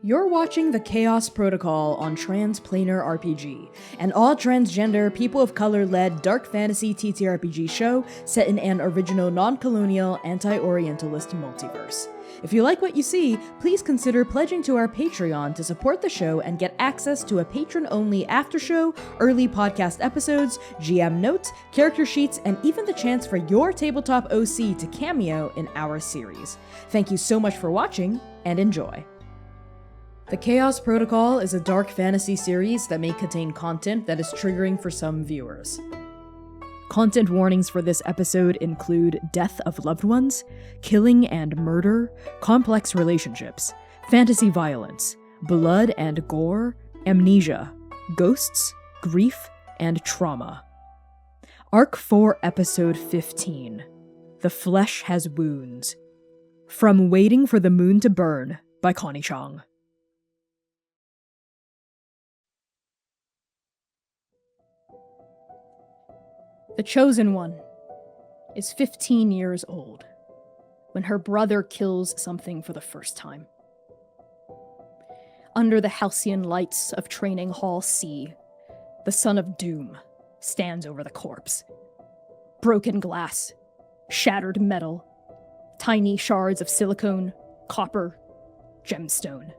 You're watching the Chaos Protocol on Transplanar RPG, an all-transgender, people of color-led dark fantasy TTRPG show set in an original non-colonial, anti-Orientalist multiverse. If you like what you see, please consider pledging to our Patreon to support the show and get access to a patron-only after-show, early podcast episodes, GM notes, character sheets, and even the chance for your tabletop OC to cameo in our series. Thank you so much for watching, and enjoy. The Chaos Protocol is a dark fantasy series that may contain content that is triggering for some viewers. Content warnings for this episode include death of loved ones, killing and murder, complex relationships, fantasy violence, blood and gore, amnesia, ghosts, grief, and trauma. Arc 4, Episode 15. The Flesh Has Wounds. From Waiting for the Moon to Burn by Connie Chang. The Chosen One is 15 years old when her brother kills something for the first time. Under the halcyon lights of Training Hall C, the Son of Doom stands over the corpse. Broken glass, shattered metal, tiny shards of silicone, copper, gemstone.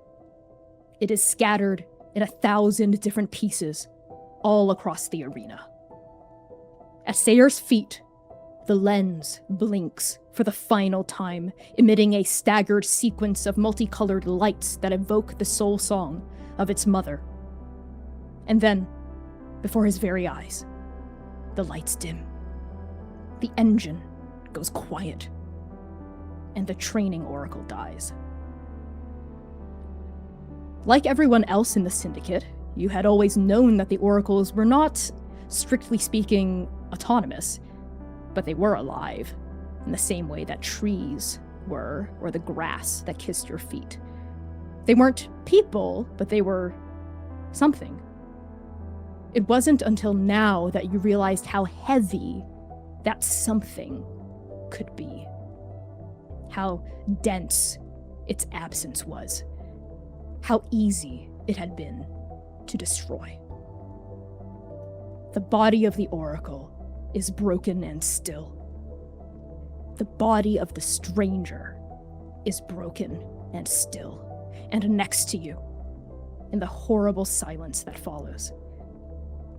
It is scattered in 1,000 different pieces all across the arena. At Seir's feet, the lens blinks for the final time, emitting a staggered sequence of multicolored lights that evoke the soul song of its mother. And then, before his very eyes, the lights dim. The engine goes quiet, and the training oracle dies. Like everyone else in the Syndicate, you had always known that the oracles were not, strictly speaking, autonomous, but they were alive, in the same way that trees were, or the grass that kissed your feet. They weren't people, but they were something. It wasn't until now that you realized how heavy that something could be. How dense its absence was. How easy it had been to destroy. The body of the oracle is broken and still. The body of the stranger is broken and still, and next to you, in the horrible silence that follows,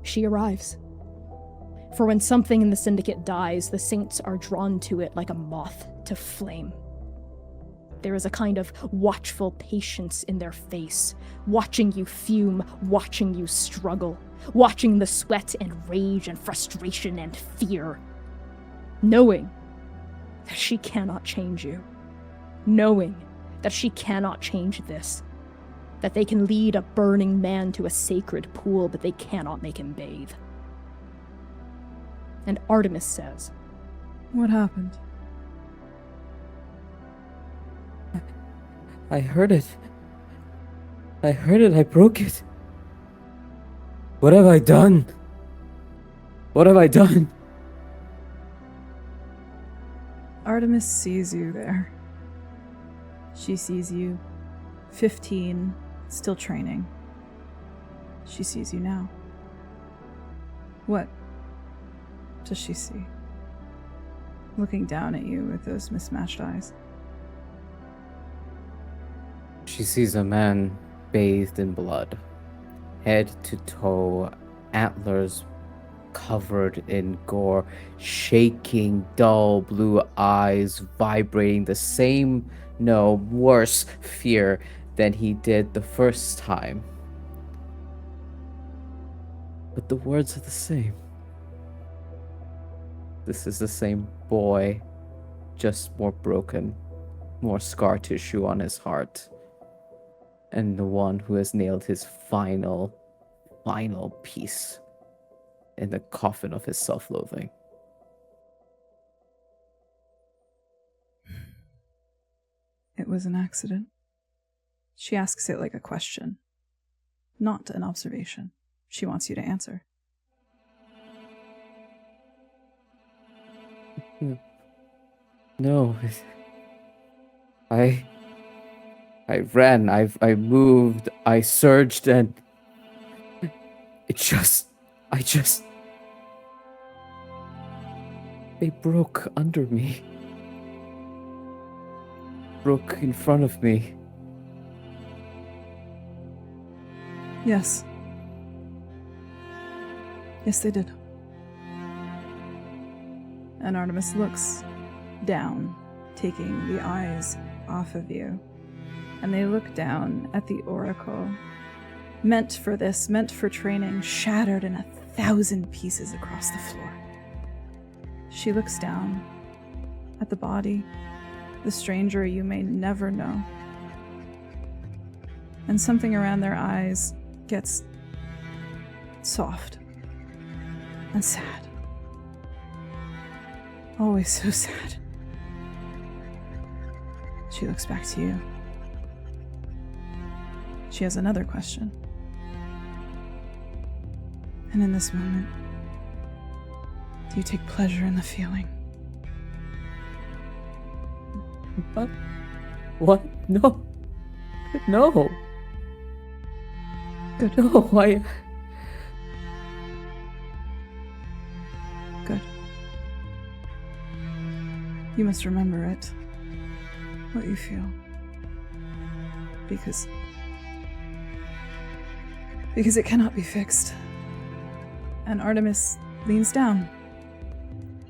she arrives. For when something in the Syndicate dies, the Saints are drawn to it like a moth to flame. There is a kind of watchful patience in their face, watching you fume, watching you struggle, watching the sweat and rage and frustration and fear, knowing that she cannot change you, knowing that she cannot change this, that they can lead a burning man to a sacred pool, but they cannot make him bathe. And Artemis says, "What happened?" I heard it. I broke it. What have I done? What have I done? Artemis sees you there. She sees you, 15, still training. She sees you now. What does she see? Looking down at you with those mismatched eyes. She sees a man bathed in blood, head to toe, antlers covered in gore, shaking dull blue eyes, vibrating the same, no, worse fear than he did the first time. But the words are the same. This is the same boy, just more broken, more scar tissue on his heart. And the one who has nailed his final piece in the coffin of his self-loathing. It was an accident. She asks it like a question, not an observation. She wants you to answer. No. I I ran, I moved, I surged, and they broke under me. Broke in front of me. Yes. Yes, they did. And Artemis looks down, taking the eyes off of you. And they look down at the oracle, meant for this, meant for training, shattered in 1,000 pieces across the floor. She looks down at the body, the stranger you may never know. And something around their eyes gets soft and sad. Always so sad. She looks back to you. She has another question. And in this moment, do you take pleasure in the feeling? What? What? No. No. Good. No, Good. You must remember it. What you feel. Because it cannot be fixed. And Artemis leans down.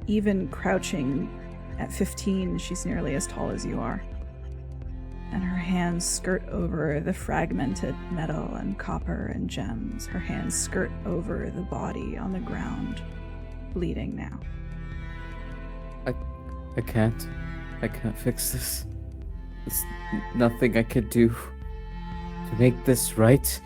Even crouching at 15, she's nearly as tall as you are. And her hands skirt over the fragmented metal and copper and gems. Her hands skirt over the body on the ground, bleeding now. I can't fix this. There's nothing I could do to make this right.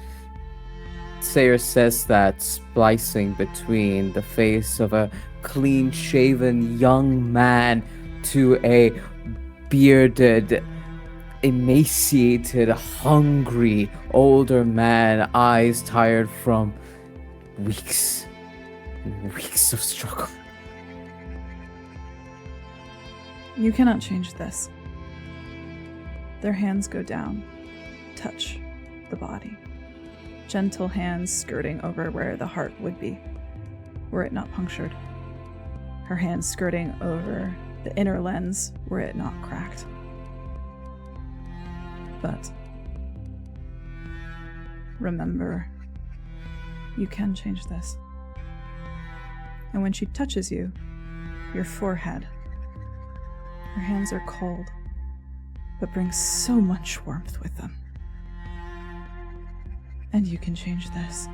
Seir says that, splicing between the face of a clean-shaven young man to a bearded, emaciated, hungry, older man, eyes tired from weeks and weeks of struggle. You cannot change this. Their hands go down, touch the body. Gentle hands skirting over where the heart would be, were it not punctured. Her hands skirting over the inner lens, were it not cracked. But remember, you can change this. And when she touches you, your forehead, her hands are cold, but bring so much warmth with them. And you can change this.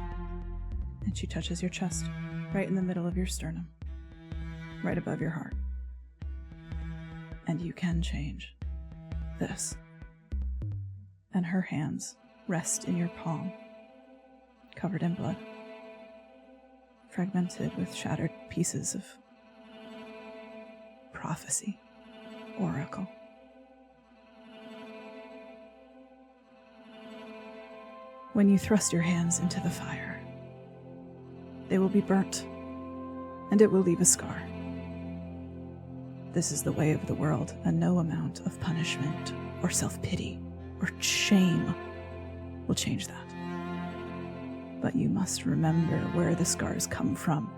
And she touches your chest, right in the middle of your sternum, right above your heart. And you can change this. And her hands rest in your palm, covered in blood, fragmented with shattered pieces of prophecy, oracle. When you thrust your hands into the fire, they will be burnt, and it will leave a scar. This is the way of the world, and no amount of punishment or self-pity or shame will change that. But you must remember where the scars come from,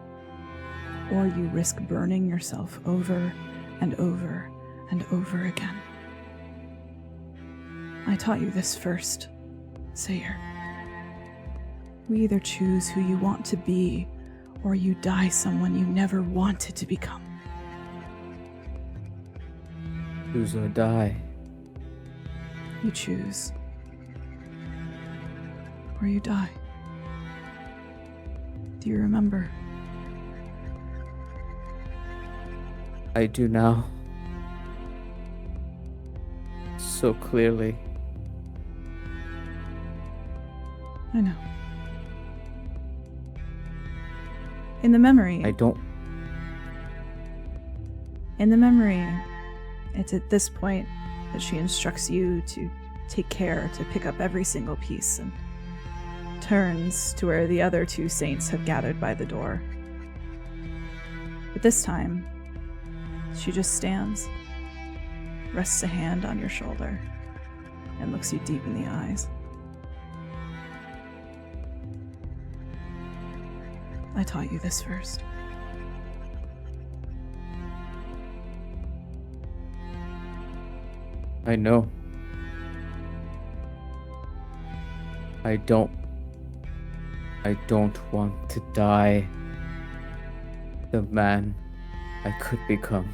or you risk burning yourself over and over and over again. I taught you this first, Seir. We either choose who you want to be, or you die someone you never wanted to become. Choose or die. You choose, or you die. Do you remember? I do now. So clearly. I know. In the memory, it's at this point that she instructs you to take care to pick up every single piece and turns to where the other two saints have gathered by the door. But this time, she just stands, rests a hand on your shoulder, and looks you deep in the eyes. I taught you this first. I know. I don't want to die the man I could become.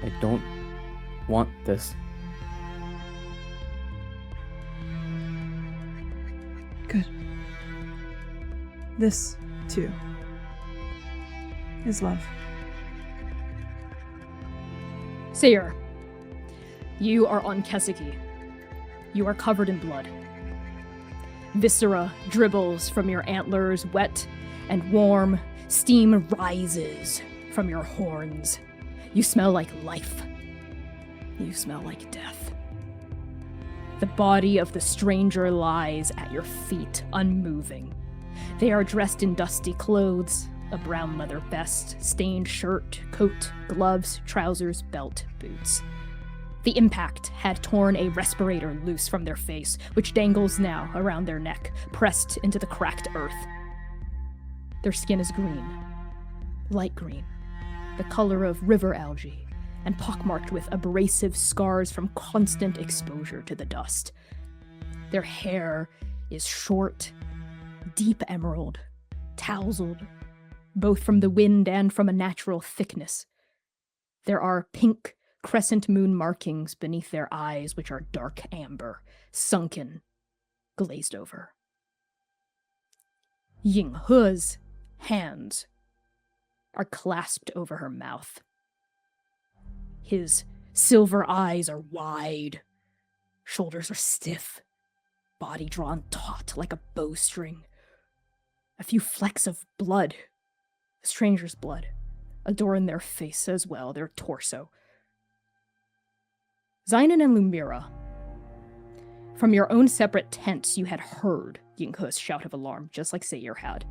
I don't want this. Good. This, too, is love. Seir, you are on Keseki. You are covered in blood. Viscera dribbles from your antlers, wet and warm. Steam rises from your horns. You smell like life. You smell like death. The body of the stranger lies at your feet, unmoving. They are dressed in dusty clothes, a brown leather vest, stained shirt, coat, gloves, trousers, belt, boots. The impact had torn a respirator loose from their face, which dangles now around their neck, pressed into the cracked earth. Their skin is green, light green, the color of river algae, and pockmarked with abrasive scars from constant exposure to the dust. Their hair is short, deep emerald, tousled, both from the wind and from a natural thickness. There are pink crescent moon markings beneath their eyes, which are dark amber, sunken, glazed over. Ying He's hands are clasped over her mouth. His silver eyes are wide, shoulders are stiff, body drawn taut like a bowstring. A few flecks of blood, a stranger's blood, adorn their face as well, their torso. Xainan and Lumièra, from your own separate tents, you had heard Ying He's shout of alarm, just like Seir had.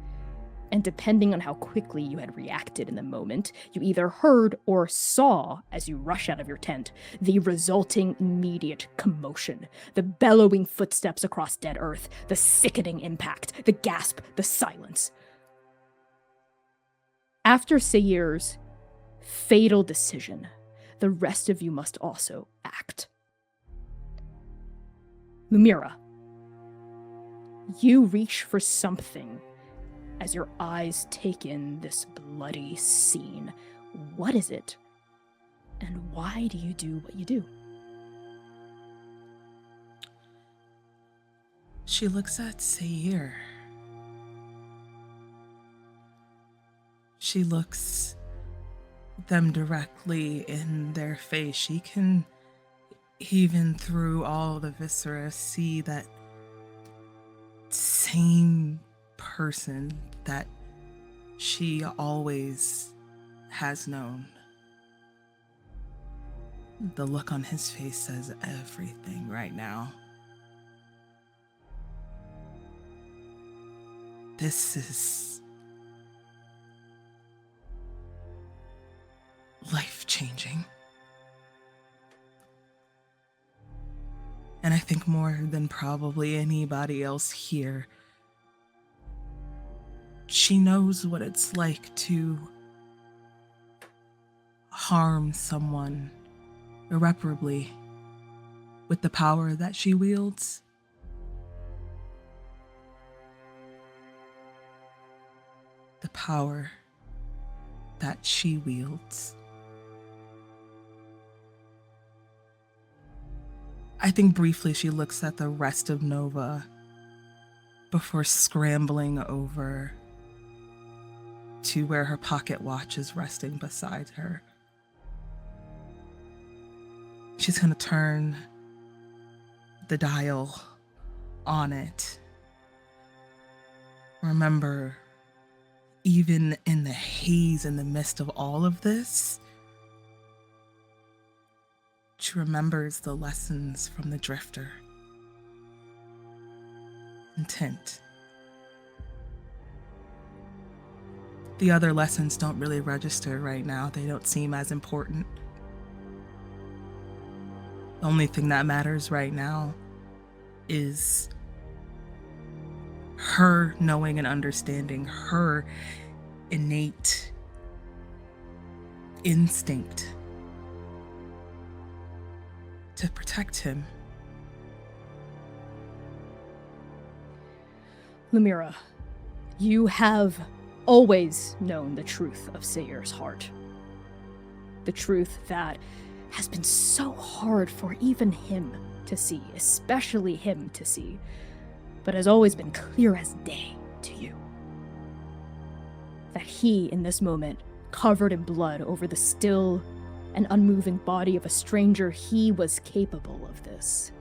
And depending on how quickly you had reacted in the moment, you either heard or saw, as you rush out of your tent, the resulting immediate commotion, the bellowing footsteps across dead earth, the sickening impact, the gasp, the silence. After Seir's fatal decision, the rest of you must also act. Lumièra, you reach for something as your eyes take in this bloody scene. What is it? And why do you do what you do? She looks at Seir. She looks them directly in their face. She can, even through all the viscera, see that same person that she always has known. The look on his face says everything right now. This is life-changing. And I think more than probably anybody else here, she knows what it's like to harm someone irreparably with the power that she wields. The power that she wields. I think briefly she looks at the rest of Nova before scrambling over to where her pocket watch is resting beside her. She's gonna turn the dial on it. Remember, even in the haze, in the midst of all of this, she remembers the lessons from the Drifter. Intent. The other lessons don't really register right now. They don't seem as important. The only thing that matters right now is her knowing and understanding, her innate instinct to protect him. Lumièra, you have always known the truth of Seir's heart. The truth that has been so hard for even him to see, especially him to see, but has always been clear as day to you. That he, in this moment, covered in blood over the still and unmoving body of a stranger, he was capable of this.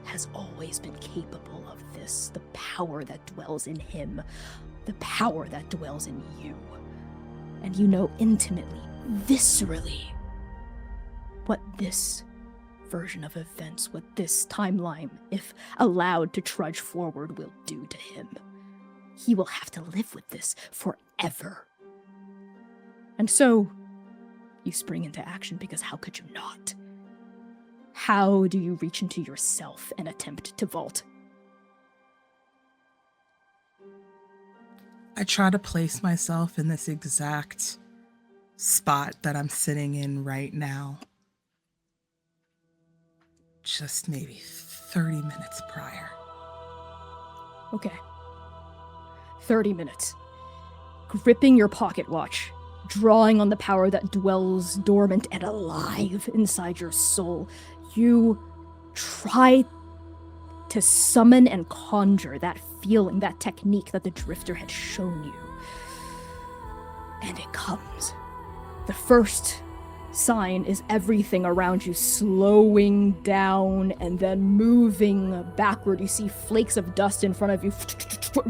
Has always been capable of this. The power that dwells in him, the power that dwells in you. And you know intimately, viscerally, what this version of events, what this timeline, if allowed to trudge forward, will do to him. He will have to live with this forever. And so, you spring into action because how could you not? How do you reach into yourself and attempt to vault? I try to place myself in this exact spot that I'm sitting in right now. Just maybe 30 minutes prior. Okay. 30 minutes. Gripping your pocket watch, drawing on the power that dwells dormant and alive inside your soul, you try to summon and conjure that feeling, that technique that the Drifter had shown you. And it comes. The first sign is everything around you slowing down and then moving backward. You see flakes of dust in front of you,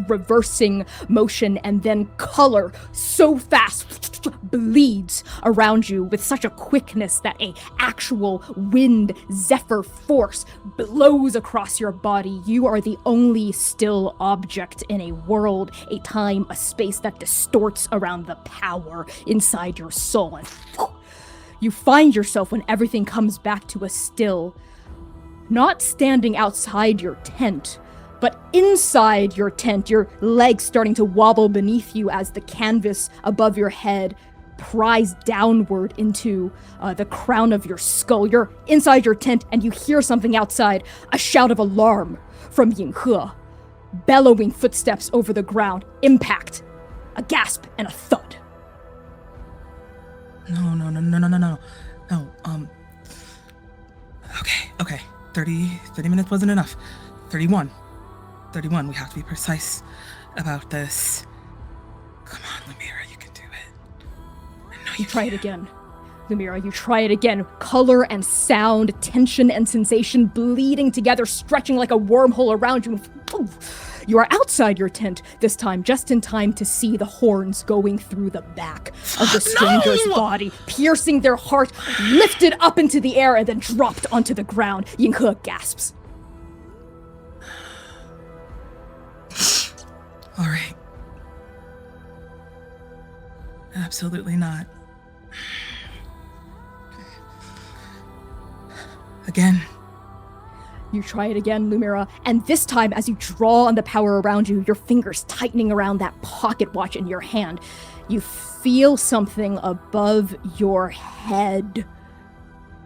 reversing motion, and then color so fast bleeds around you with such a quickness that a actual wind zephyr force blows across your body. You are the only still object in a world, a time, a space that distorts around the power inside your soul. And you find yourself, when everything comes back to a still, not standing outside your tent, but inside your tent, your legs starting to wobble beneath you as the canvas above your head pries downward into the crown of your skull. You're inside your tent and you hear something outside, a shout of alarm from Ying He, bellowing footsteps over the ground, impact, a gasp, and a thud. No. Okay. 30 minutes wasn't enough. 31, we have to be precise about this. Come on, Lumièra, you can do it. I know you try it again. Lumièra, you try it again. Color and sound, tension and sensation bleeding together, stretching like a wormhole around you. You are outside your tent, this time just in time to see the horns going through the back of the stranger's body, piercing their heart, lifted up into the air, and then dropped onto the ground. Ying He gasps. All right. Absolutely not. Again. You try it again, Lumièra, and this time as you draw on the power around you, your fingers tightening around that pocket watch in your hand, you feel something above your head.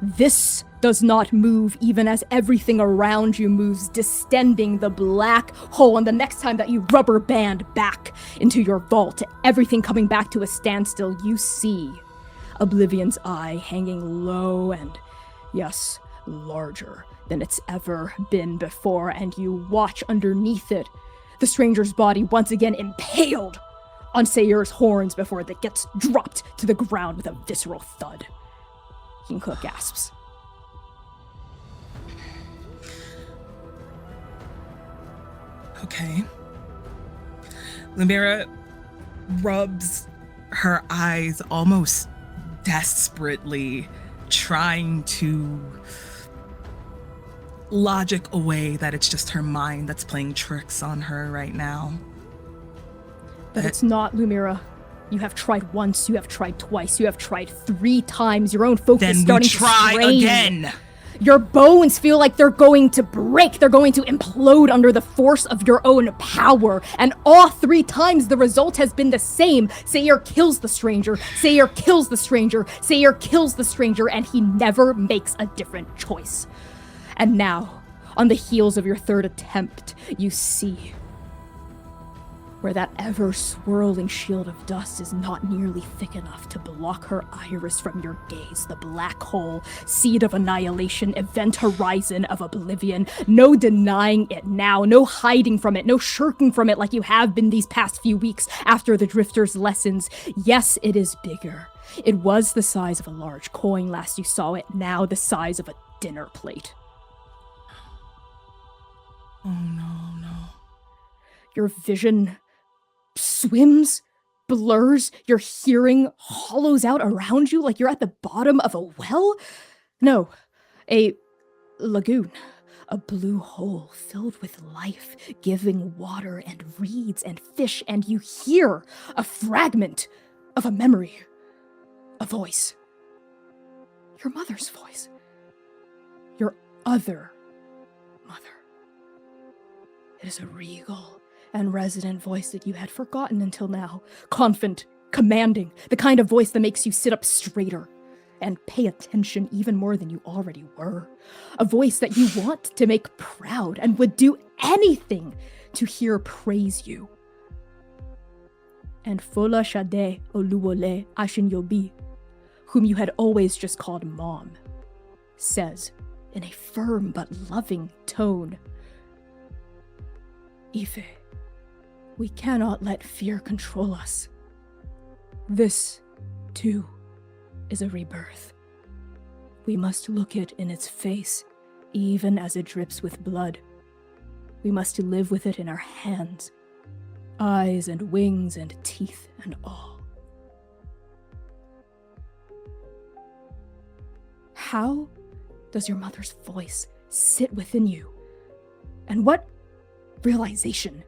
This does not move even as everything around you moves, distending the black hole. And the next time that you rubber band back into your vault, everything coming back to a standstill, you see Oblivion's eye hanging low and, yes, larger than it's ever been before, and you watch underneath it the stranger's body once again impaled on Seir's horns before it gets dropped to the ground with a visceral thud. Ying He gasps. Okay. Lumièra rubs her eyes almost desperately, trying to logic away that it's just her mind that's playing tricks on her right now. But it's not, Lumièra. You have tried once, you have tried twice, you have tried 3 times. Your own focus then starting we try to strain. Again. Your bones feel like they're going to break. They're going to implode under the force of your own power. And all 3 times the result has been the same. Seir kills the stranger. Seir kills the stranger. Seir kills the stranger, and he never makes a different choice. And now, on the heels of your 3rd attempt, you see where that ever-swirling shield of dust is not nearly thick enough to block her iris from your gaze. The black hole, seed of annihilation, event horizon of oblivion. No denying it now, no hiding from it, no shirking from it like you have been these past few weeks after the Drifter's lessons. Yes, it is bigger. It was the size of a large coin last you saw it, now the size of a dinner plate. Oh no. Your vision swims, blurs, your hearing hollows out around you like you're at the bottom of a well? No, a lagoon, a blue hole filled with life, giving water and reeds and fish, and you hear a fragment of a memory, a voice. Your mother's voice. Your other mother. It is a regal and resonant voice that you had forgotten until now. Confident, commanding, the kind of voice that makes you sit up straighter and pay attention even more than you already were. A voice that you want to make proud and would do anything to hear praise you. And Fola Shade Oluwole Ashinyobi, whom you had always just called Mom, says in a firm but loving tone, Ife, we cannot let fear control us. This, too, is a rebirth. We must look it in its face, even as it drips with blood. We must live with it in our hands, eyes and wings and teeth and all. How does your mother's voice sit within you? And what realization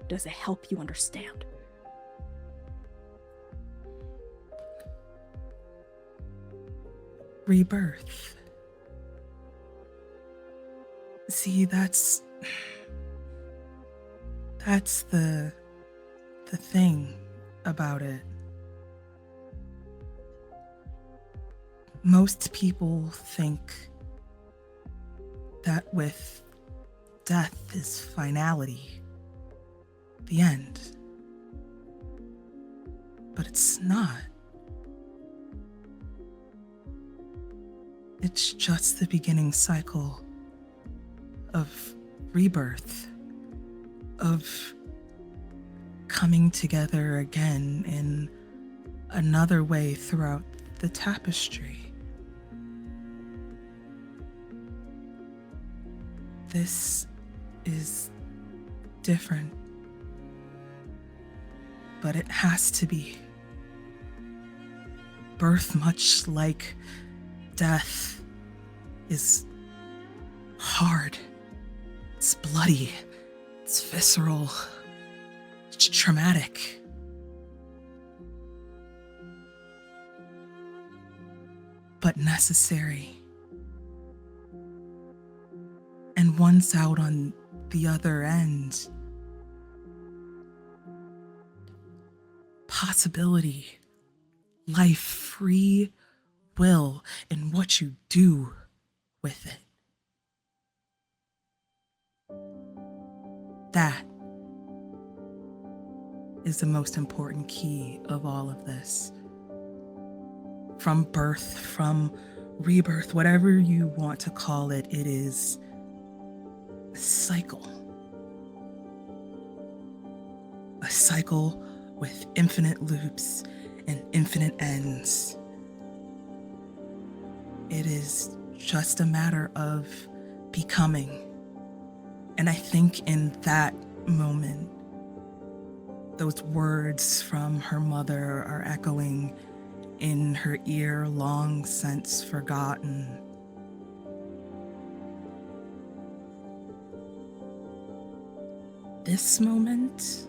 does it help you understand? Rebirth. See, that's the thing about it. Most people think that with death is finality, the end. But it's not. It's just the beginning cycle of rebirth, of coming together again in another way throughout the tapestry. This is different, but it has to be. Birth, much like death, is hard. It's bloody. It's visceral. It's traumatic. But necessary. And once out on the other end, possibility, life, free will in what you do with it. That is the most important key of all of this. From birth, from rebirth, whatever you want to call it, it is a cycle. A cycle with infinite loops and infinite ends. It is just a matter of becoming. And I think in that moment, those words from her mother are echoing in her ear, long since forgotten. This moment,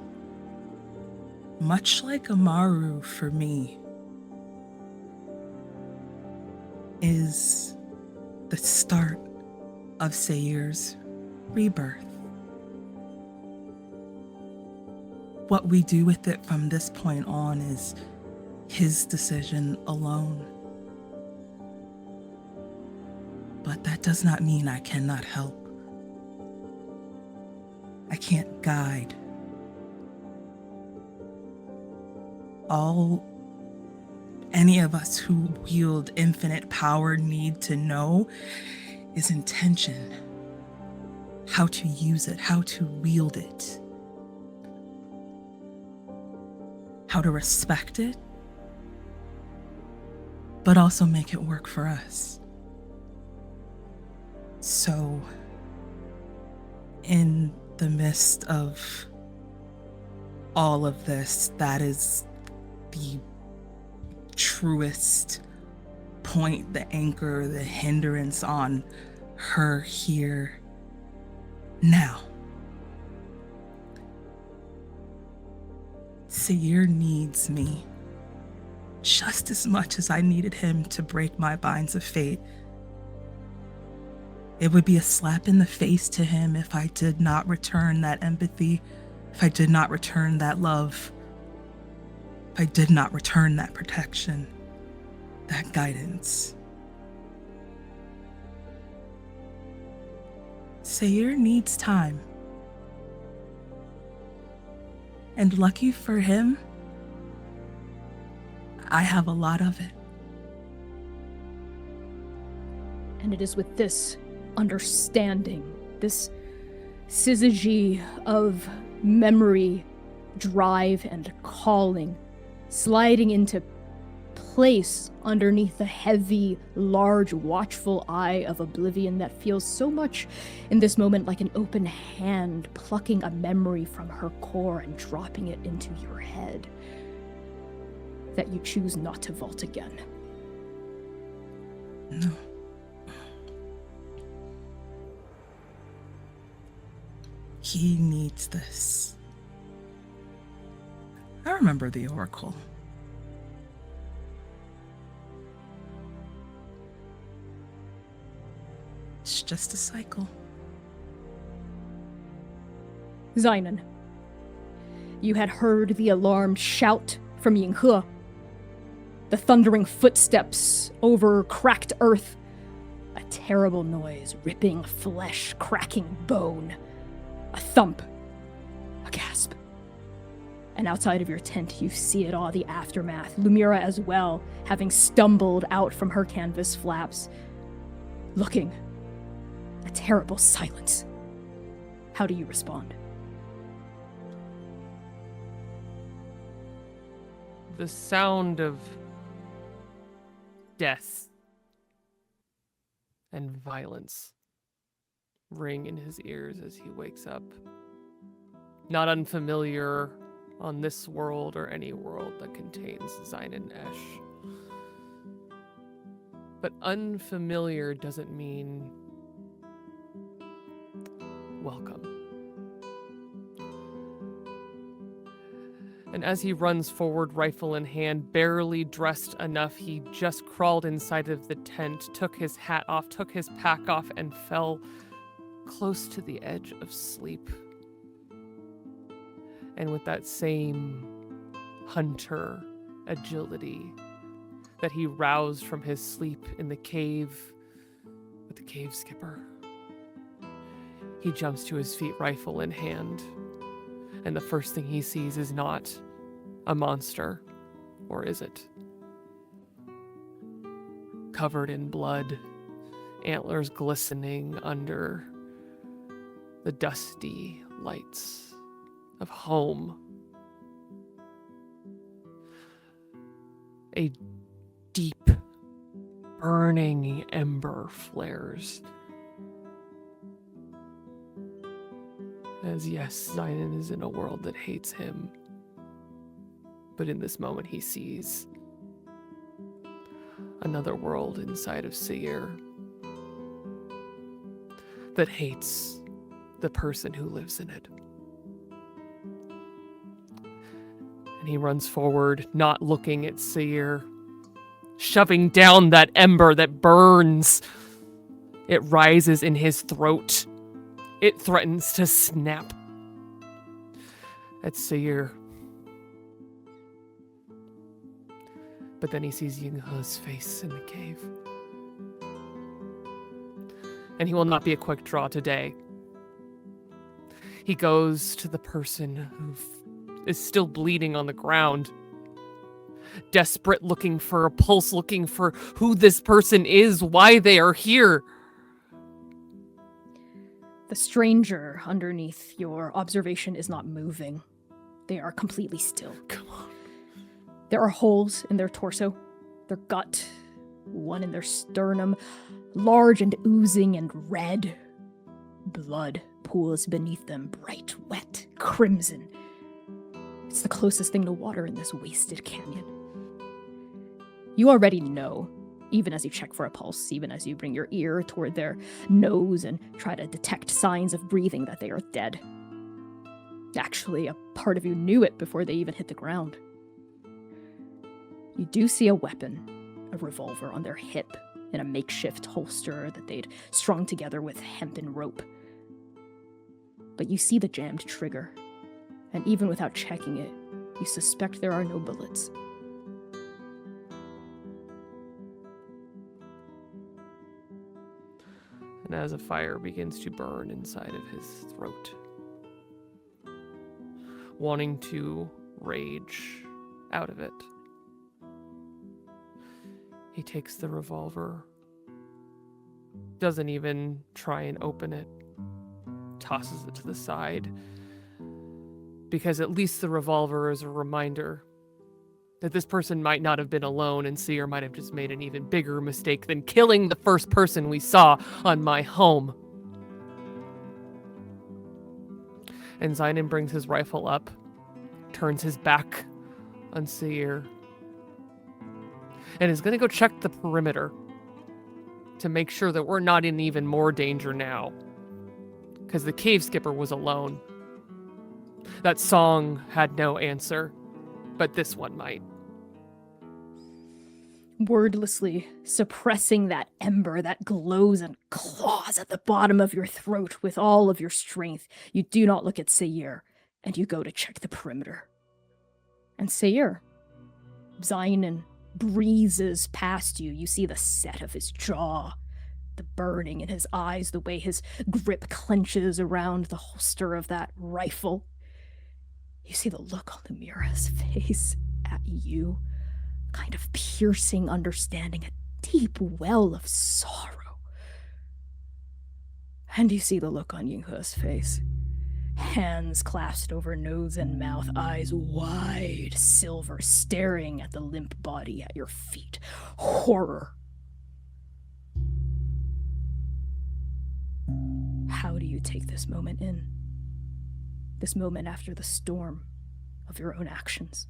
much like Amaru for me, is the the start of Seir's rebirth. What we do with it from this point on is his decision alone. But that does not mean I cannot help. I can't guide. All any of us who wield infinite power need to know is intention. How to use it, how to wield it. How to respect it, but also make it work for us. So, in the midst of all of this, that is the truest point, the anchor, the hindrance on her here now. Seir needs me just as much as I needed him to break my binds of fate. It would be a slap in the face to him if I did not return that empathy, if I did not return that love, if I did not return that protection, that guidance. Seir needs time. And lucky for him, I have a lot of it. And it is with this understanding, this syzygy of memory, drive, and calling, sliding into place underneath the heavy, large, watchful eye of oblivion that feels so much in this moment like an open hand plucking a memory from her core and dropping it into your head, that you choose not to vault again. No. He needs this. I remember the Oracle. It's just a cycle. Xainan, you had heard the alarmed shout from Ying He, the thundering footsteps over cracked earth, a terrible noise ripping flesh, cracking bone, a thump, a gasp. And outside of your tent, you see it all, the aftermath. Lumièra as well, having stumbled out from her canvas flaps, looking. A terrible silence. How do you respond? The sound of death and violence ring in his ears as he wakes up. Not unfamiliar on this world or any world that contains Xainan Esch. But unfamiliar doesn't mean welcome. And as he runs forward, rifle in hand, barely dressed enough, he just crawled inside of the tent, took his hat off, took his pack off, and fell close to the edge of sleep. And with that same hunter agility that he roused from his sleep in the cave with the cave skipper, he jumps to his feet, rifle in hand, and the first thing he sees is not a monster, or is it? Covered in blood, antlers glistening under the dusty lights of home. A deep, burning ember flares. As yes, Xainan is in a world that hates him. But in this moment he sees another world inside of Seir that hates the person who lives in it. And he runs forward, not looking at Seir, shoving down that ember that burns It rises in his throat. It threatens to snap at Seir. But then he sees Ying He's face in the cave. And he will not be a quick draw today. He goes to the person who is still bleeding on the ground, desperate, looking for a pulse, looking for who this person is, why they are here. The stranger underneath your observation is not moving. They are completely still. Come on. There are holes in their torso, their gut, one in their sternum, large and oozing and red. Blood pools beneath them, bright, wet, crimson. It's the closest thing to water in this wasted canyon. You already know, even as you check for a pulse, even as you bring your ear toward their nose and try to detect signs of breathing, that they are dead. Actually, a part of you knew it before they even hit the ground. You do see a weapon, a revolver on their hip, in a makeshift holster that they'd strung together with hempen rope. But you see the jammed trigger, and even without checking it, you suspect there are no bullets. And as a fire begins to burn inside of his throat, wanting to rage out of it, he takes the revolver, doesn't even try and open it, tosses it to the side, because at least the revolver is a reminder that this person might not have been alone, and Seir might have just made an even bigger mistake than killing the first person we saw on my home. And Xainan brings his rifle up, turns his back on Seir, and is going to go check the perimeter to make sure that we're not in even more danger now. Because the cave skipper was alone. That song had no answer, but this one might. Wordlessly suppressing that ember that glows and claws at the bottom of your throat with all of your strength, you do not look at Seir, and you go to check the perimeter. And Seir, Xainan, breezes past you. You see the set of his jaw, the burning in his eyes, the way his grip clenches around the holster of that rifle. You see the look on Lumièra's face at you, kind of piercing understanding, a deep well of sorrow. And you see the look on Ying He's face. Hands clasped over nose and mouth, eyes wide, silver, staring at the limp body at your feet. Horror. How do you take this moment in? This moment after the storm of your own actions?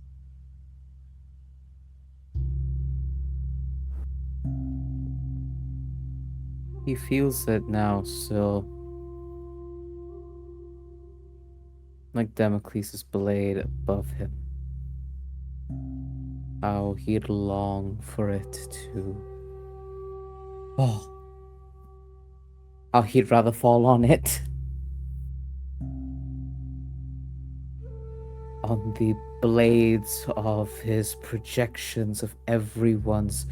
He feels it now still. Like Damocles' blade above him. How he'd long for it to fall. How he'd rather fall on it. On the blades of his projections of everyone's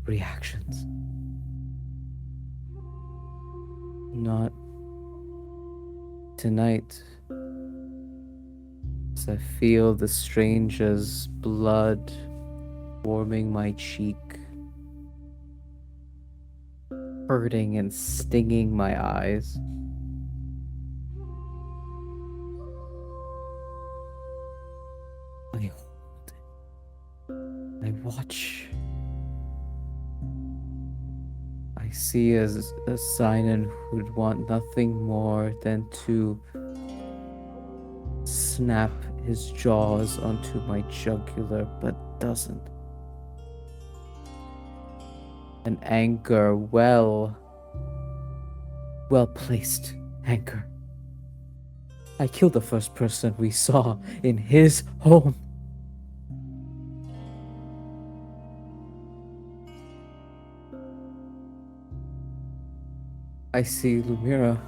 reactions. Not tonight. As I feel the stranger's blood warming my cheek, hurting and stinging my eyes. I hold it. I watch. I see as a Xainan who'd want nothing more than to snap his jaws onto my jugular, but doesn't. An anger, well-placed anger. I killed the first person we saw in his home. I see Lumièra.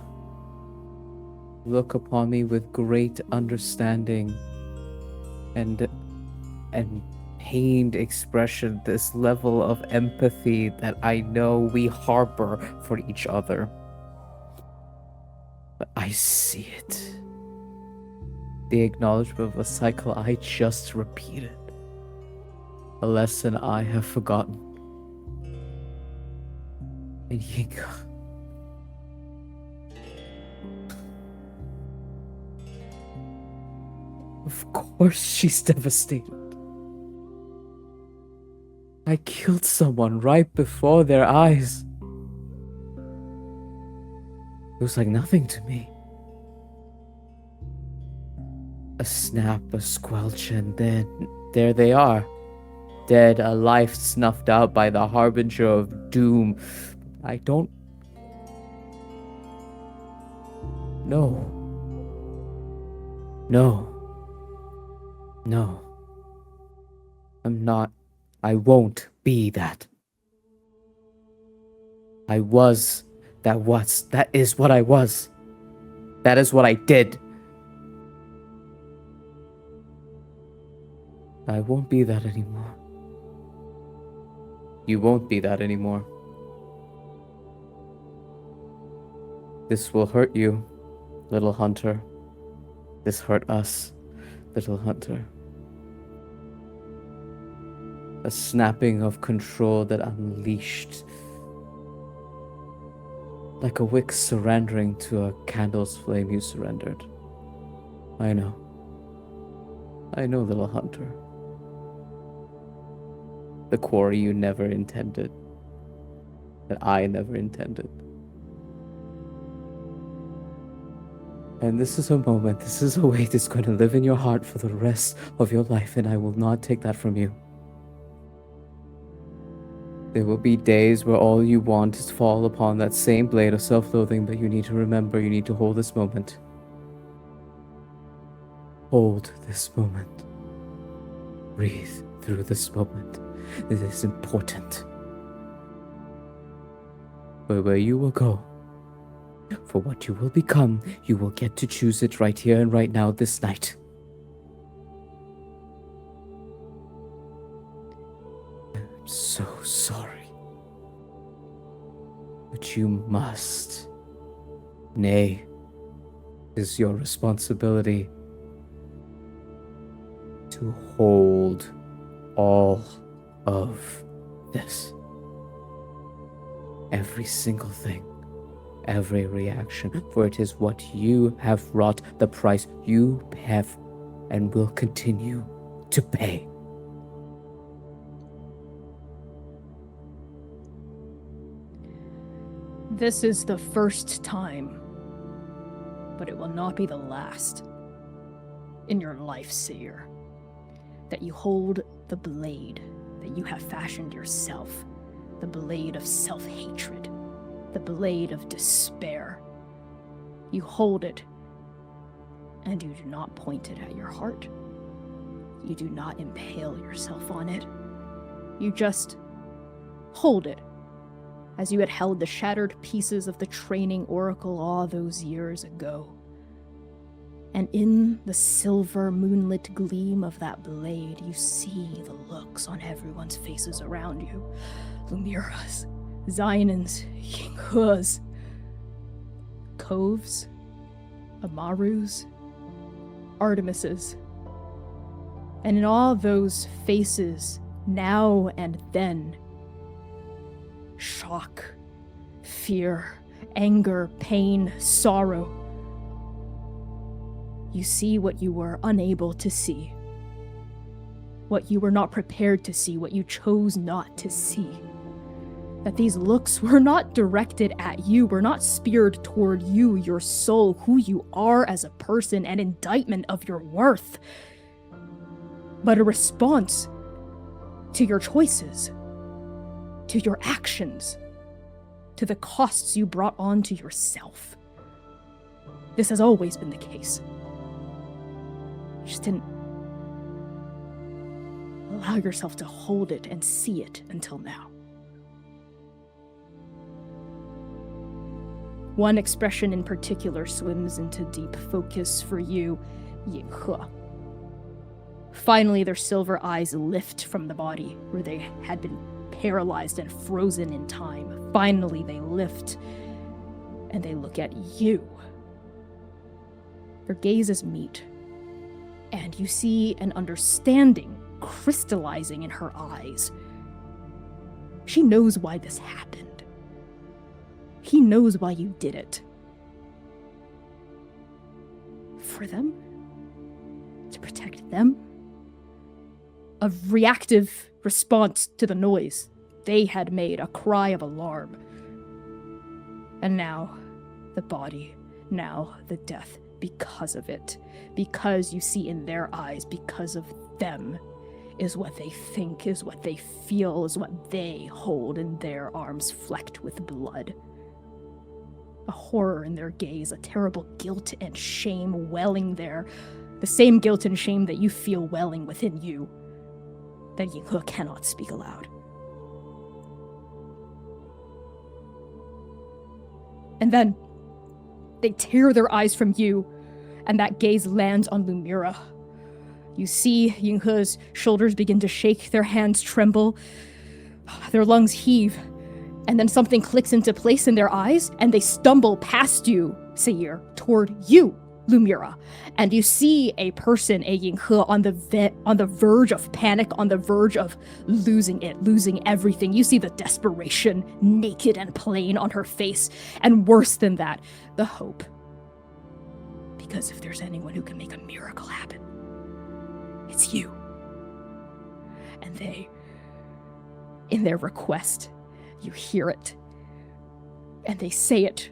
Look upon me with great understanding and pained expression, this level of empathy that I know we harbor for each other. But I see it. The acknowledgement of a cycle I just repeated. A lesson I have forgotten. And Ying He. Of course she's devastated. I killed someone right before their eyes. It was like nothing to me. A snap, a squelch, and then there they are. Dead, a life snuffed out by the harbinger of doom. I don't... No. No. No. I'm not. I won't be that. I was. That was. That is what I was. That is what I did. I won't be that anymore. You won't be that anymore. This will hurt you, little hunter. This hurt us, little hunter. A snapping of control that unleashed, like a wick surrendering to a candle's flame you surrendered. I know. I know, little hunter. The quarry you never intended. That I never intended. And this is a moment, this is a way that's going to live in your heart for the rest of your life, and I will not take that from you. There will be days where all you want is to fall upon that same blade of self-loathing, but you need to remember, you need to hold this moment. Hold this moment. Breathe through this moment. It is important. For where you will go, for what you will become, you will get to choose it right here and right now this night. I'm so sorry. But you must. Nay, it is your responsibility to hold all of this. Every single thing. Every reaction, for it is what you have wrought, the price you have and will continue to pay. This is the first time, but it will not be the last in your life, Seir, that you hold the blade that you have fashioned yourself, the blade of self-hatred, the blade of despair. You hold it, and you do not point it at your heart. You do not impale yourself on it. You just hold it, as you had held the shattered pieces of the training oracle all those years ago. And in the silver moonlit gleam of that blade, you see the looks on everyone's faces around you. Lumièra's, Xainan's, Ying He's, Cove's, Amaru's, Artemis's. And in all those faces, now and then, shock, fear, anger, pain, sorrow. You see what you were unable to see, what you were not prepared to see, what you chose not to see. That these looks were not directed at you, were not speared toward you, your soul, who you are as a person, an indictment of your worth, but a response to your choices, to your actions, to the costs you brought onto yourself. This has always been the case. You just didn't allow yourself to hold it and see it until now. One expression in particular swims into deep focus for you, Ying He. Finally, their silver eyes lift from the body where they had been paralyzed and frozen in time. Finally, they lift, and they look at you. Their gazes meet, and you see an understanding crystallizing in her eyes. She knows why this happened. He knows why you did it. For them? To protect them? A reactive response to the noise they had made, a cry of alarm. And now, the body, now the death, because of it. Because you see in their eyes, because of them, is what they think, is what they feel, is what they hold in their arms flecked with blood. A horror in their gaze, a terrible guilt and shame welling there, the same guilt and shame that you feel welling within you, that Ying He cannot speak aloud. And then, they tear their eyes from you, and that gaze lands on Lumièra. You see Ying He's shoulders begin to shake, their hands tremble, their lungs heave, and then something clicks into place in their eyes, and they stumble past you, Seir, toward you, Lumièra. And you see a person, a Ying He, on the verge of panic, on the verge of losing it, losing everything. You see the desperation, naked and plain, on her face. And worse than that, the hope. Because if there's anyone who can make a miracle happen, it's you. And they, in their request, you hear it. And they say it.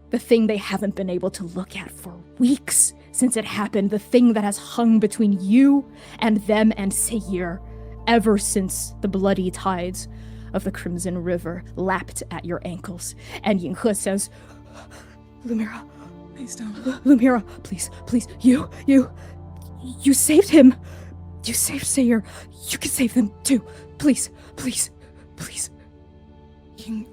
The thing they haven't been able to look at for weeks since it happened. The thing that has hung between you and them and Seir ever since the bloody tides of the Crimson River lapped at your ankles. And Ying He says, Lumièra, Please don't. Lumièra, please, you saved him. You saved Seir. You can save them too. Please. Ying...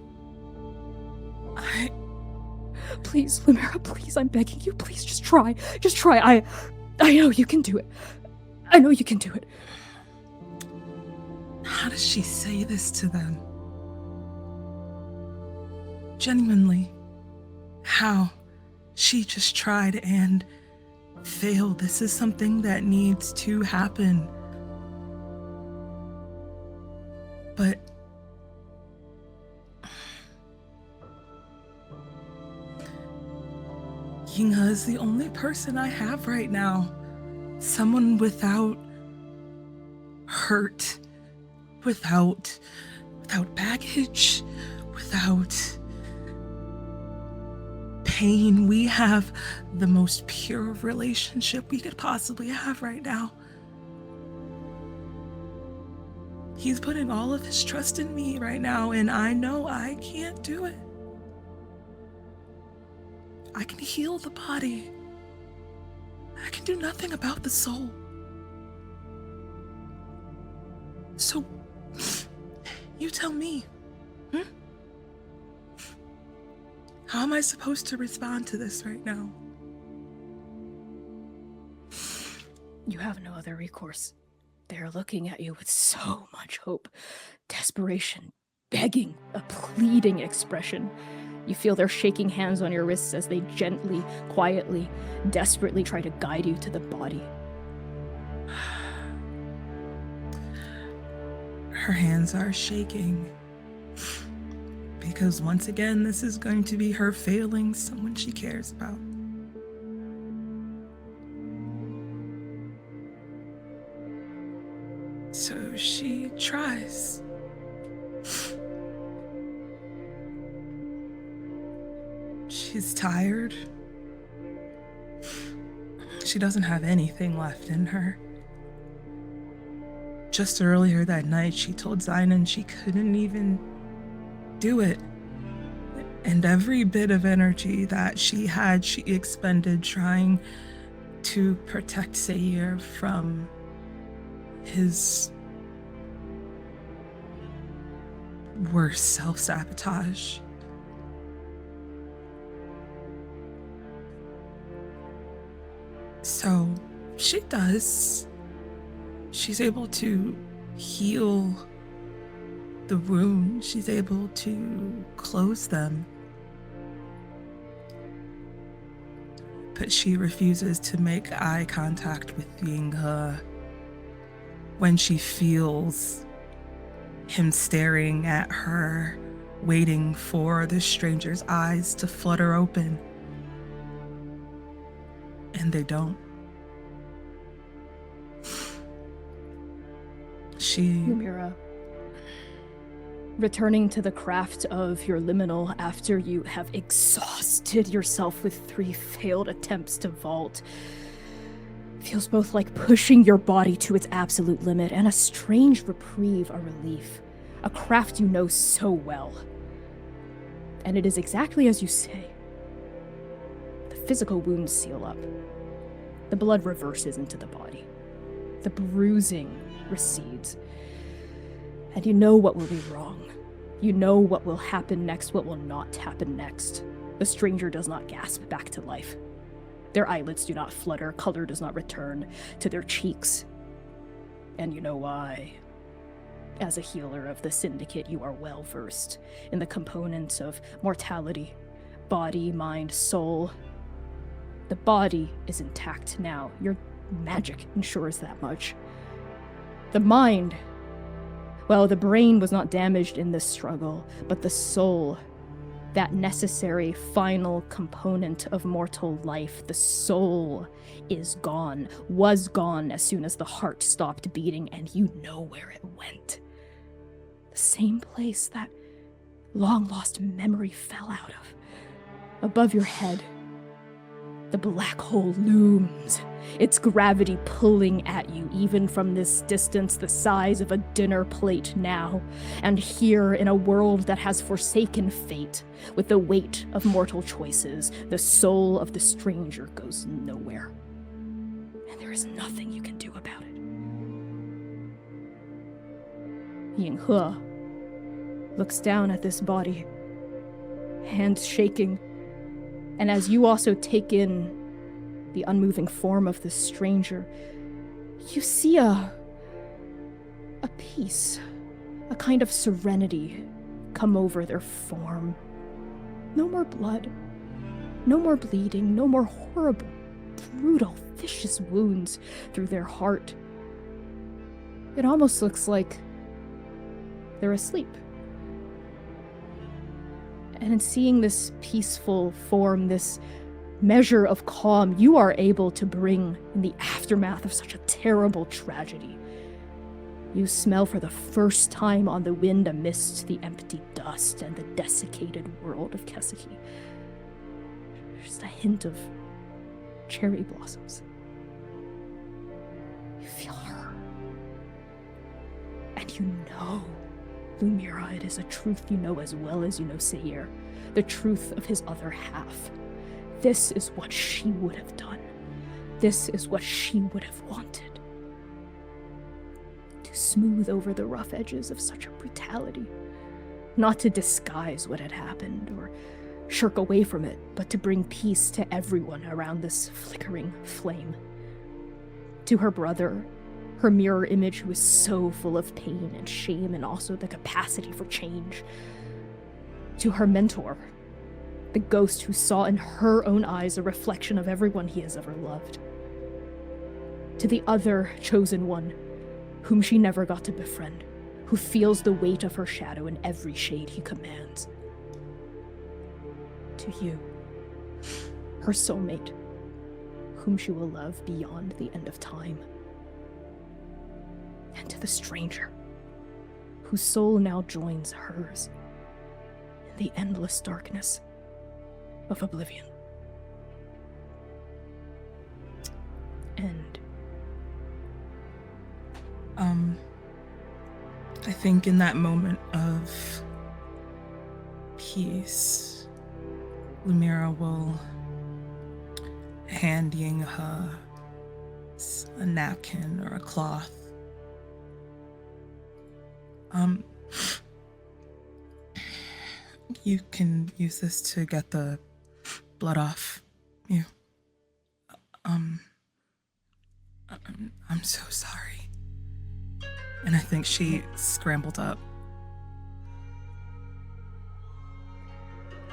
Please, Lumièra, please, I'm begging you, please, just try. I know you can do it. How does she say this to them? Genuinely. How? She just tried and failed. This is something that needs to happen. But Ying He is the only person I have right now. Someone without hurt, without baggage, without pain. We have the most pure relationship we could possibly have right now. He's putting all of his trust in me right now, and I know I can't do it. I can heal the body. I can do nothing about the soul. So, you tell me, How am I supposed to respond to this right now? You have no other recourse. They're looking at you with so much hope, desperation, begging, a pleading expression. You feel their shaking hands on your wrists as they gently, quietly, desperately try to guide you to the body. Her hands are shaking. Because once again, this is going to be her failing someone she cares about. So she tries. She's tired. She doesn't have anything left in her. Just earlier that night, she told Xainan she couldn't even do it. And every bit of energy that she had, she expended trying to protect Seir from his worst self-sabotage. So she does. She's able to heal the wound. She's able to close them. But she refuses to make eye contact with Ying He when she feels him staring at her, waiting for the stranger's eyes to flutter open. And they don't. Lumièra, returning to the craft of your liminal after you have exhausted yourself with 3 failed attempts to vault, feels both like pushing your body to its absolute limit and a strange reprieve, a relief, a craft you know so well. And it is exactly as you say. The physical wounds seal up. The blood reverses into the body. The bruising recedes. And you know what will be wrong. You know what will happen next, what will not happen next. The stranger does not gasp back to life. Their eyelids do not flutter, color does not return to their cheeks. And you know why. As a healer of the Syndicate, you are well versed in the components of mortality, body, mind, soul. The body is intact now. Your magic ensures that much. The mind, well, the brain was not damaged in this struggle, but the soul, that necessary final component of mortal life, the soul is gone, was gone as soon as the heart stopped beating, and you know where it went. The same place that long-lost memory fell out of. Above your head, the black hole looms, its gravity pulling at you, even from this distance the size of a dinner plate now. And here, in a world that has forsaken fate, with the weight of mortal choices, the soul of the stranger goes nowhere. And there is nothing you can do about it. Ying He looks down at this body, hands shaking, and as you also take in the unmoving form of this stranger, you see a peace, a kind of serenity come over their form. No more blood, no more bleeding, no more horrible, brutal, vicious wounds through their heart. It almost looks like they're asleep. And in seeing this peaceful form, this measure of calm you are able to bring in the aftermath of such a terrible tragedy, you smell for the first time on the wind amidst the empty dust and the desiccated world of Keseki. Just a hint of cherry blossoms. You feel her. And you know, Lumièra, it is a truth you know as well as you know Seir, the truth of his other half. This is what she would have done. This is what she would have wanted. To smooth over the rough edges of such a brutality. Not to disguise what had happened or shirk away from it, but to bring peace to everyone around this flickering flame. To her brother, her mirror image who is so full of pain and shame and also the capacity for change. To her mentor, the ghost who saw in her own eyes a reflection of everyone he has ever loved. To the other chosen one, whom she never got to befriend, who feels the weight of her shadow in every shade he commands. To you, her soulmate, whom she will love beyond the end of time. And to the stranger, whose soul now joins hers in the endless darkness of oblivion. End. I think in that moment of peace, Lumièra will hand Ying He a napkin or a cloth. You can use this to get the blood off you. I'm so sorry. And I think she scrambled up.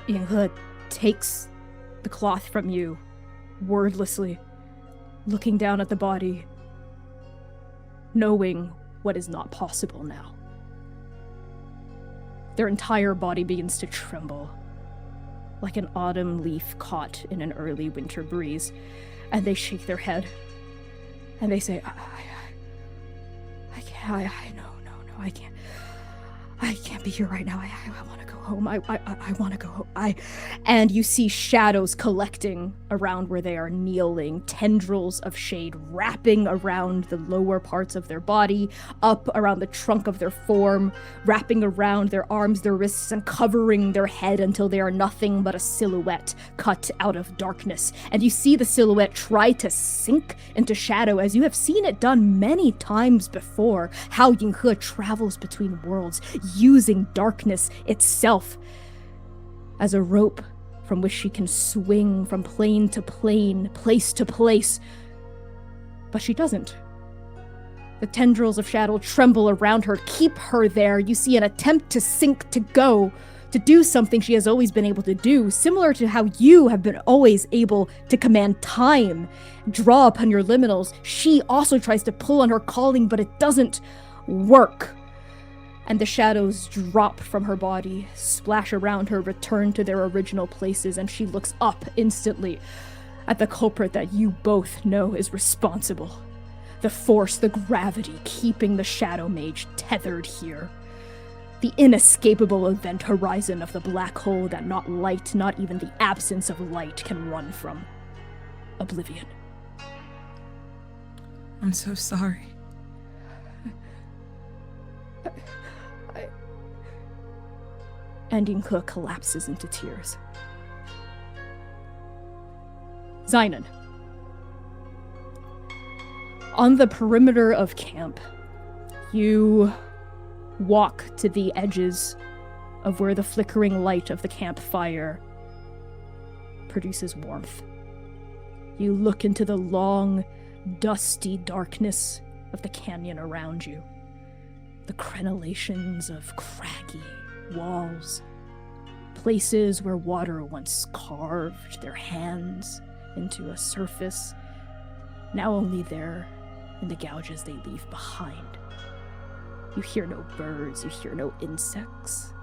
Ying He takes the cloth from you, wordlessly, looking down at the body, knowing what is not possible now. Their entire body begins to tremble, like an autumn leaf caught in an early winter breeze, and they shake their head, and they say, I can't, no, I can't be here right now, I want to go home, I want to go home, and you see shadows collecting around where they are kneeling, tendrils of shade wrapping around the lower parts of their body, up around the trunk of their form, wrapping around their arms, their wrists, and covering their head until they are nothing but a silhouette cut out of darkness. And you see the silhouette try to sink into shadow, as you have seen it done many times before, how Ying He travels between worlds, using darkness itself as a rope from which she can swing from plane to plane, place to place. But she doesn't. The tendrils of shadow tremble around her, keep her there. You see an attempt to sink, to go, to do something she has always been able to do, similar to how you have been always able to command time, draw upon your liminals. She also tries to pull on her calling, but it doesn't work. And the shadows drop from her body, splash around her, return to their original places, and she looks up instantly at the culprit that you both know is responsible. The force, the gravity, keeping the Shadow Mage tethered here. The inescapable event horizon of the black hole that not light, not even the absence of light, can run from. Oblivion. I'm so sorry. And Ying He collapses into tears. Xainan. On the perimeter of camp, you walk to the edges of where the flickering light of the campfire produces warmth. You look into the long, dusty darkness of the canyon around you. The crenellations of craggy walls, places where water once carved their hands into a surface, now only there in the gouges they leave behind. You hear no birds, you hear no insects.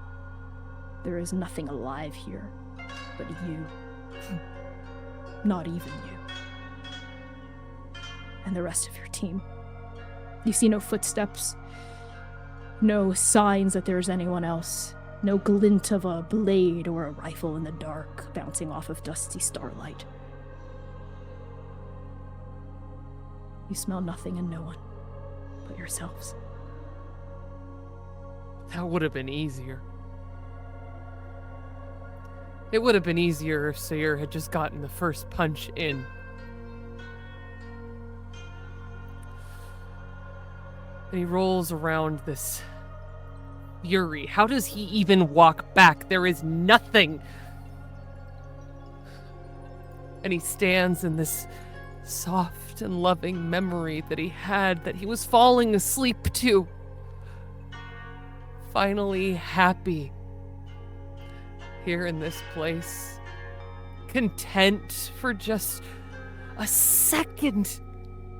There is nothing alive here but you. Not even you. And the rest of your team. You see no footsteps, no signs that there's anyone else. No glint of a blade or a rifle in the dark, bouncing off of dusty starlight. You smell nothing and no one but yourselves. That would have been easier. It would have been easier if Seir had just gotten the first punch in. And he rolls around this fury. How does he even walk back? There is nothing. And he stands in this soft and loving memory that he had, that he was falling asleep to. Finally happy. Here in this place. Content for just a second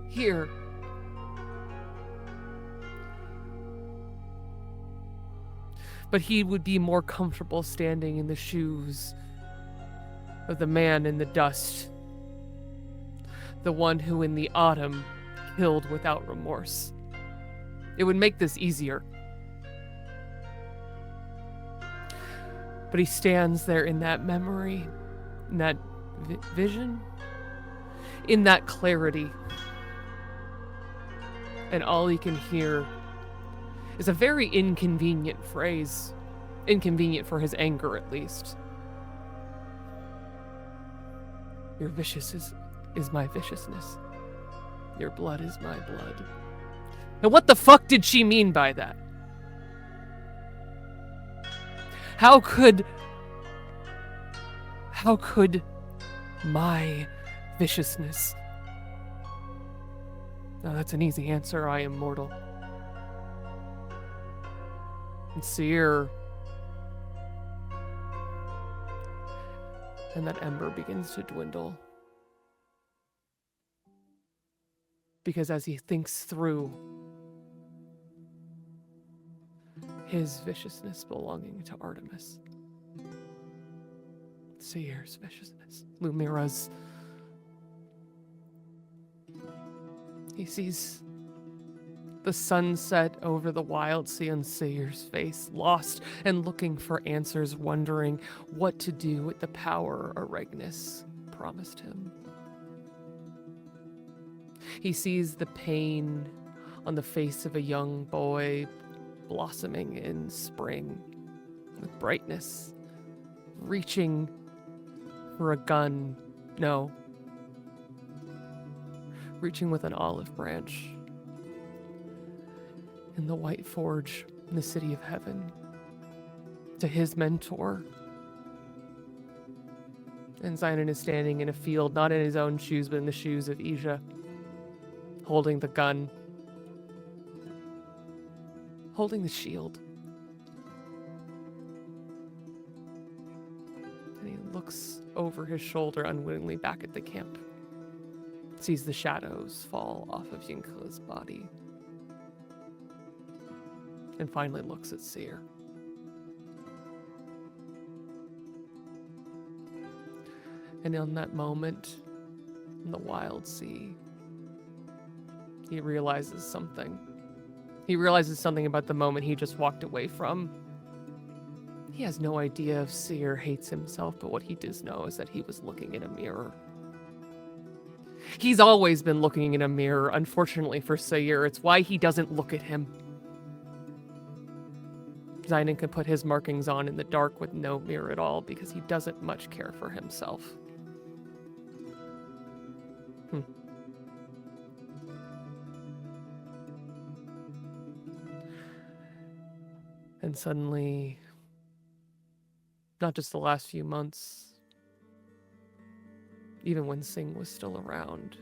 here. But he would be more comfortable standing in the shoes of the man in the dust. The one who in the autumn killed without remorse. It would make this easier. But he stands there in that memory, in that vision, in that clarity. And all he can hear is a very inconvenient phrase. Inconvenient for his anger, at least. Your vicious is my viciousness. Your blood is my blood. And what the fuck did she mean by that? How could my viciousness Now that's an easy answer. I am mortal. And Seir. And that ember begins to dwindle. Because as he thinks through his viciousness belonging to Artemis, Seir's viciousness, Lumièra's, he sees the sunset over the wild sea on Seir's face, lost and looking for answers, wondering what to do with the power Eregnus promised him. He sees the pain on the face of a young boy blossoming in spring with brightness, reaching for a gun. No. Reaching with an olive branch in the White Forge in the City of Heaven to his mentor. And Xainan is standing in a field, not in his own shoes, but in the shoes of Ija, holding the gun, holding the shield. And he looks over his shoulder unwittingly back at the camp, sees the shadows fall off of Ying He's body, and finally looks at Seir. And in that moment, in the wild sea, he realizes something. He realizes something about the moment he just walked away from. He has no idea if Seir hates himself, but what he does know is that he was looking in a mirror. He's always been looking in a mirror. Unfortunately for Seir, it's why he doesn't look at him. Xainan can put his markings on in the dark with no mirror at all because he doesn't much care for himself. And suddenly, not just the last few months, even when Sing was still around,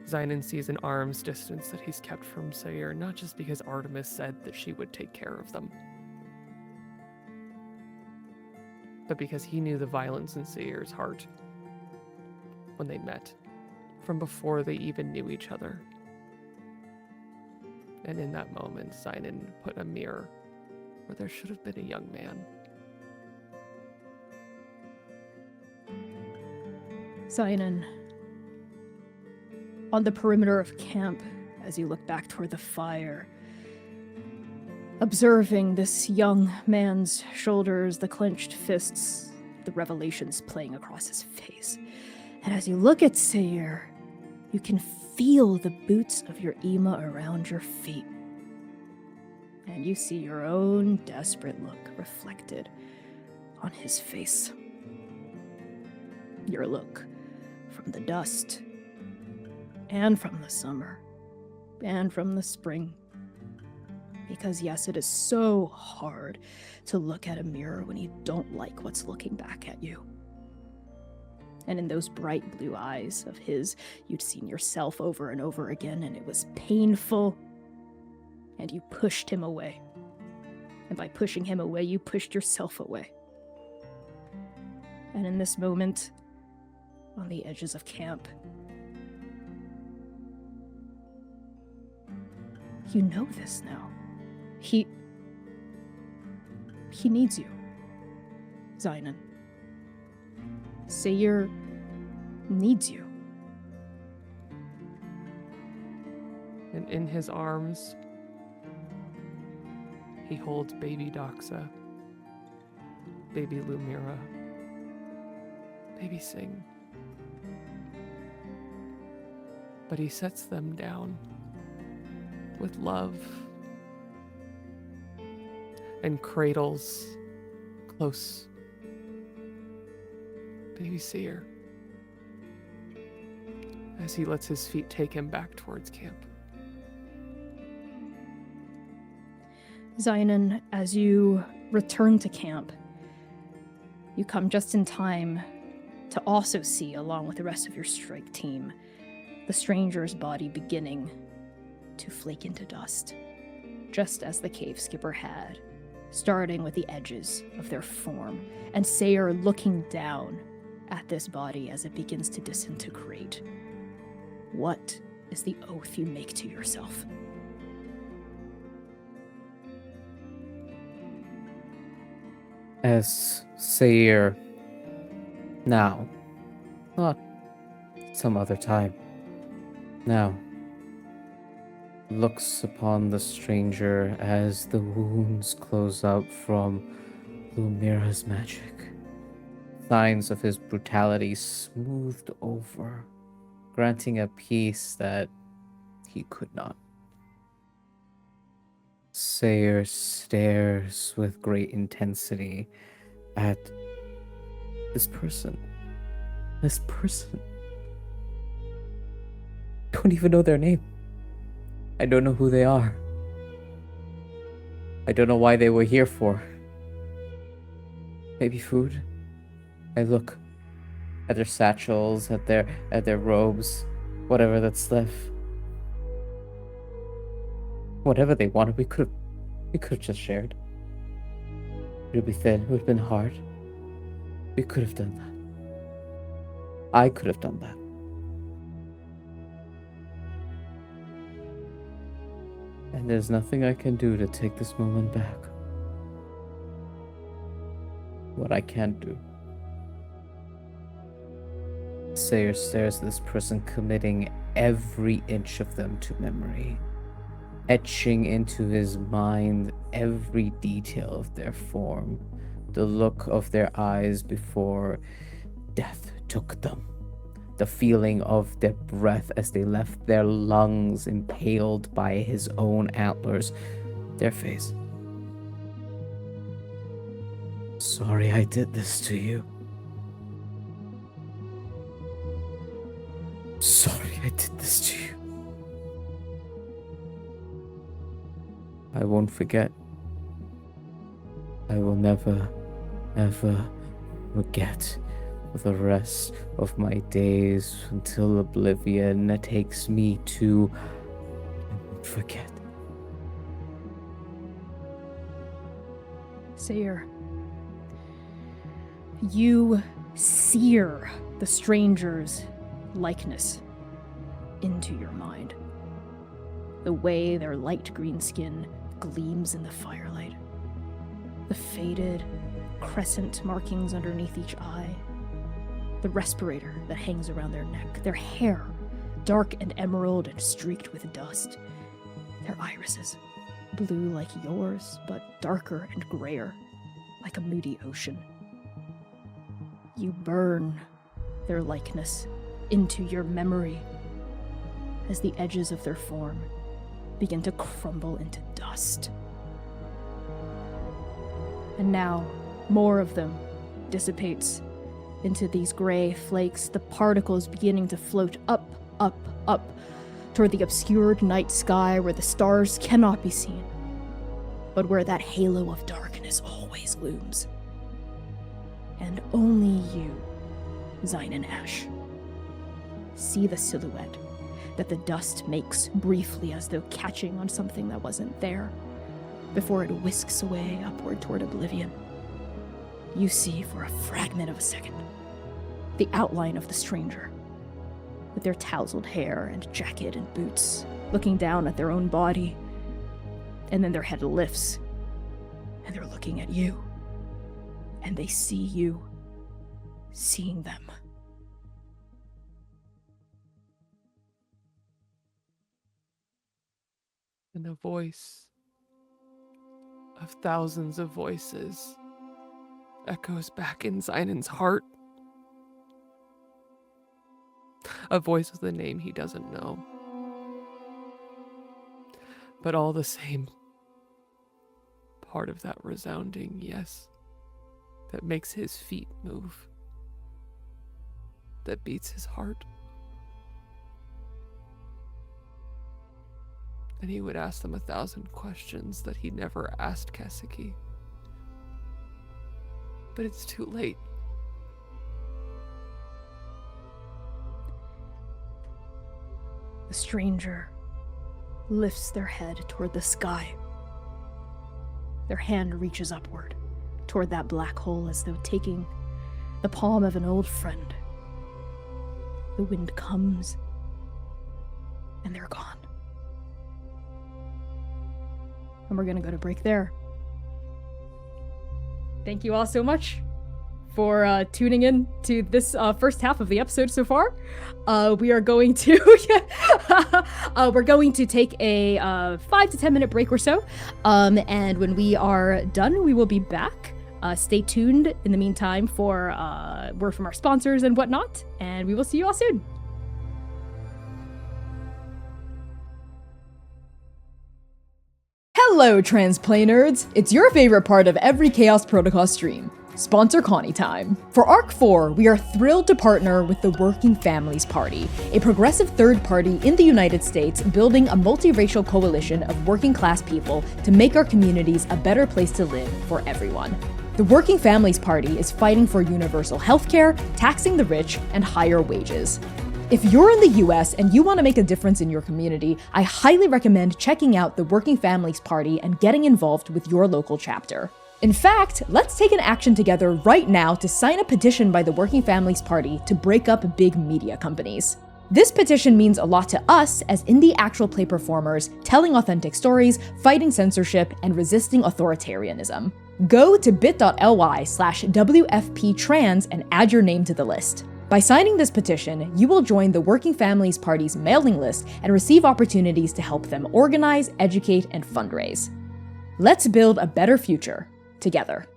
Xainan sees an arm's distance that he's kept from Seir, not just because Artemis said that she would take care of them, but because he knew the violence in Seir's heart when they met, from before they even knew each other. And in that moment, Xainan put a mirror where there should have been a young man. Xainan, on the perimeter of camp, as you look back toward the fire, observing this young man's shoulders, the clenched fists, the revelations playing across his face. And as you look at Seir, you can feel the boots of your Ima around your feet. And you see your own desperate look reflected on his face. Your look from the dust, and from the summer, and from the spring. Because yes, it is so hard to look at a mirror when you don't like what's looking back at you. And in those bright blue eyes of his, you'd seen yourself over and over again, and it was painful. And you pushed him away. And by pushing him away, you pushed yourself away. And in this moment, on the edges of camp, you know this now. He needs you, Xainan. Seir needs you. And in his arms, he holds baby Doxa, baby Lumièra, baby Sing. But he sets them down with love and cradles close baby Seir as he lets his feet take him back towards camp. Xainan, as you return to camp, you come just in time to also see, along with the rest of your strike team, the stranger's body beginning to flake into dust, just as the cave skipper had, starting with the edges of their form, and Seir looking down at this body as it begins to disintegrate. What is the oath you make to yourself? As Seir, now, not some other time, now, looks upon the stranger as the wounds close up from Lumièra's magic, signs of his brutality smoothed over, granting a peace that he could not. Seir stares with great intensity at this person. This person. I don't even know their name. I don't know who they are. I don't know why they were here for. Maybe food? I look at their satchels, at their robes, whatever that's left. Whatever they wanted, we could have just shared. It would be thin, it would have been hard. We could have done that. I could have done that. And there's nothing I can do to take this moment back. What I can't do. Seir stares at this person, committing every inch of them to memory, etching into his mind every detail of their form, the look of their eyes before death took them, the feeling of their breath as they left their lungs impaled by his own antlers, their face. Sorry I did this to you. Sorry I did this to you. I won't forget. I will never, ever forget for the rest of my days until oblivion takes me to. I won't forget. Seir, you sear the stranger's likeness into your mind. The way their light green skin gleams in the firelight. The faded crescent markings underneath each eye. The respirator that hangs around their neck. Their hair, dark and emerald and streaked with dust. Their irises, blue like yours, but darker and grayer, like a moody ocean. You burn their likeness into your memory as the edges of their form begin to crumble into dust. And now, more of them dissipates into these gray flakes, the particles beginning to float up, up, up, toward the obscured night sky where the stars cannot be seen, but where that halo of darkness always looms. And only you, Xainan Esch, see the silhouette that the dust makes briefly as though catching on something that wasn't there, before it whisks away upward toward oblivion. You see for a fragment of a second the outline of the stranger, with their tousled hair and jacket and boots, looking down at their own body, and then their head lifts, and they're looking at you, and they see you seeing them. And a voice of thousands of voices echoes back in Xainan's heart. A voice with a name he doesn't know. But all the same, part of that resounding yes that makes his feet move, that beats his heart. And he would ask them 1,000 questions that he never asked Kaseki. But it's too late. The stranger lifts their head toward the sky. Their hand reaches upward toward that black hole as though taking the palm of an old friend. The wind comes, and they're gone. And we're gonna go to break there. Thank you all so much for tuning in to this first half of the episode so far. We are going to we're going to take a 5 to 10 minute break or so, and when we are done, we will be back. Stay tuned in the meantime for word from our sponsors and whatnot, and we will see you all soon. Hello, Transplay Nerds! It's your favorite part of every Chaos Protocol stream. Sponsor Connie time. For Arc 4, we are thrilled to partner with the Working Families Party, a progressive third party in the United States building a multiracial coalition of working class people to make our communities a better place to live for everyone. The Working Families Party is fighting for universal healthcare, taxing the rich, and higher wages. If you're in the US and you want to make a difference in your community, I highly recommend checking out the Working Families Party and getting involved with your local chapter. In fact, let's take an action together right now to sign a petition by the Working Families Party to break up big media companies. This petition means a lot to us as indie actual play performers telling authentic stories, fighting censorship, and resisting authoritarianism. Go to bit.ly/WFPtrans and add your name to the list. By signing this petition, you will join the Working Families Party's mailing list and receive opportunities to help them organize, educate, and fundraise. Let's build a better future together.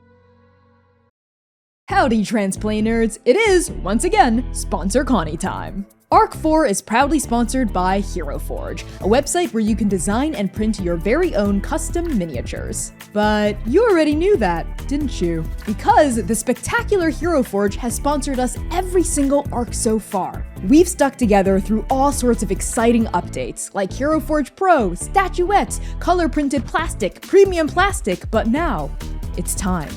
Howdy, Transplay Nerds! It is, once again, Sponsor Connie time. Arc 4 is proudly sponsored by Hero Forge, a website where you can design and print your very own custom miniatures. But you already knew that, didn't you? Because the spectacular Hero Forge has sponsored us every single arc so far. We've stuck together through all sorts of exciting updates, like Hero Forge Pro, statuettes, color-printed plastic, premium plastic, but now, it's time.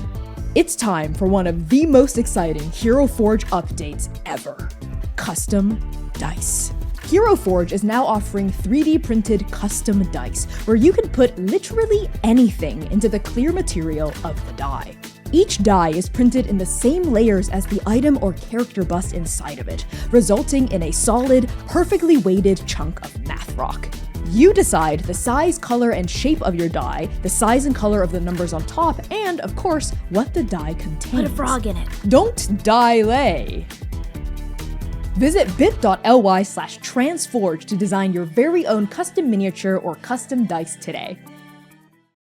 It's time for one of the most exciting Hero Forge updates ever. Custom dice. Hero Forge is now offering 3D printed custom dice, where you can put literally anything into the clear material of the die. Each die is printed in the same layers as the item or character bust inside of it, resulting in a solid, perfectly weighted chunk of math rock. You decide the size, color, and shape of your die, the size and color of the numbers on top, and, of course, what the die contains. Put a frog in it. Don't die-lay! Visit bit.ly/transforge to design your very own custom miniature or custom dice today.